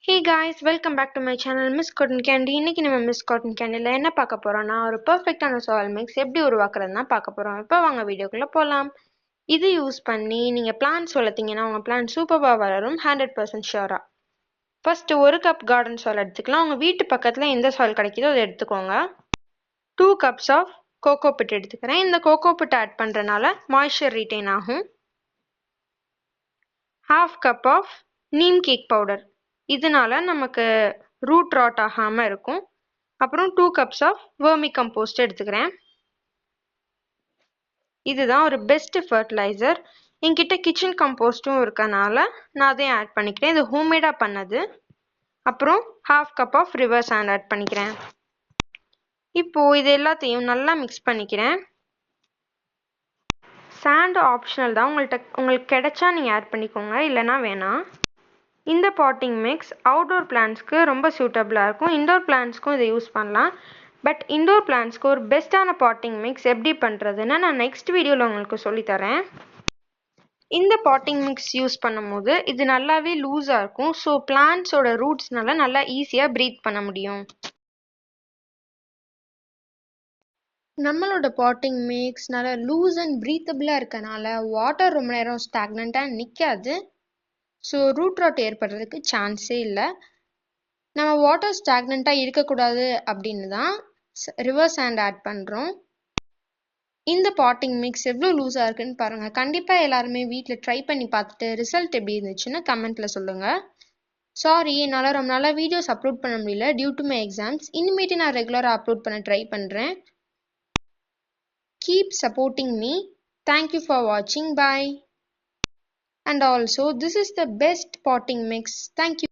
Hey guys, welcome back to my channel Miss Cotton Candy. இன்னைக்கு நம்ம Miss Cotton Candyல என்ன பார்க்க போறோம்னா ஒரு பெர்ஃபெக்ட்டான soil mix எப்படி உருவாக்குறதுன்னா பார்க்க போறோம். இப்போ வாங்க வீடியோக்குள்ள போலாம். இது யூஸ் பண்ணி நீங்க plants வளர்த்தீங்கன்னா உங்க plant சூப்பரா வளரும் 100% ஷூரா. ஃபர்ஸ்ட் ஒரு கப் garden soil எடுத்துக்கலாம். உங்க வீட்டு பக்கத்துல எந்த soil கிடைக்குதோ அதை எடுத்துக்கோங்க. 2 cups of cocoa pit எடுத்துக்கிறேன். இந்த cocoa pit ஆட் பண்றனால moisture retain ஆகும். half cup of neem cake powder. இதனால நமக்கு ரூட் ராட் ஆகாம இருக்கும். அப்புறம் 2 cups of vermicompost எடுத்துக்கிறேன். இதுதான் ஒரு பெஸ்ட் ஃபர்டிலைசர். என்கிட்ட கிச்சன் கம்போஸ்டும் இருக்கனால நான் அதையும் ஆட் பண்ணிக்கிறேன். இது ஹோம்மேடா பண்ணது. அப்புறம் half cup of river sand add பண்ணிக்கிறேன். இப்போ இது எல்லாத்தையும் நல்லா மிக்ஸ் பண்ணிக்கிறேன். சாண்ட் ஆப்ஷனல் தான். உங்களுக்கு கிடைச்சா நீங்க ஆட் பண்ணிக்கோங்க, இல்லனா வேணாம். இந்த பாட்டிங் மிக்ஸ் அவுட்டோர் பிளான்ட்ஸ்க்கு ரொம்ப சூட்டபிளா இருக்கும். இன்டோர் பிளான்ட்ஸ்க்கும் இதை யூஸ் பண்ணலாம். பட் இன்டோர் பிளான்ட்ஸ்க்கு ஒரு பெஸ்ட்டான பாட்டிங் மிக்ஸ் எப்படி பண்ணுறதுன்னு நான் நெக்ஸ்ட் வீடியோவில் உங்களுக்கு சொல்லித்தரேன். இந்த பாட்டிங் மிக்ஸ் யூஸ் பண்ணும்போது இது நல்லாவே லூஸாக இருக்கும். ஸோ பிளான்ட்ஸோட ரூட்ஸ்னால நல்லா ஈஸியாக ப்ரீத் பண்ண முடியும். நம்மளோட பாட்டிங் மிக்ஸ் நல்லா லூஸ் அண்ட் ப்ரீத்தபிளாக இருக்கனால வாட்டர் ரொம்ப நேரம் ஸ்டாக்னண்ட்டாக நிற்காது. ஸோ ரூட் ராட் ஏற்படுறதுக்கு சான்ஸே இல்லை. நம்ம வாட்டர் ஸ்டாக்னண்ட்டாக இருக்கக்கூடாது அப்படின்னு தான் ரிவர் சாண்ட் ஆட் பண்ணுறோம். இந்த பாட்டிங் மிக்ஸ் எவ்வளோ லூஸாக இருக்குன்னு பாருங்கள். கண்டிப்பாக எல்லாருமே வீட்டில் ட்ரை பண்ணி பார்த்துட்டு ரிசல்ட் எப்படி இருந்துச்சுன்னு கமெண்ட்டில் சொல்லுங்கள். சாரி, என்னால் ரொம்ப நாளாக வீடியோஸ் அப்லோட் பண்ண முடியல டியூ டு மை எக்ஸாம்ஸ். இனிமேட்டு நான் ரெகுலராக அப்லோட் பண்ண ட்ரை பண்ணுறேன். Keep supporting me. Thank you for வாட்சிங். பாய். And also, this is the best potting mix. Thank you.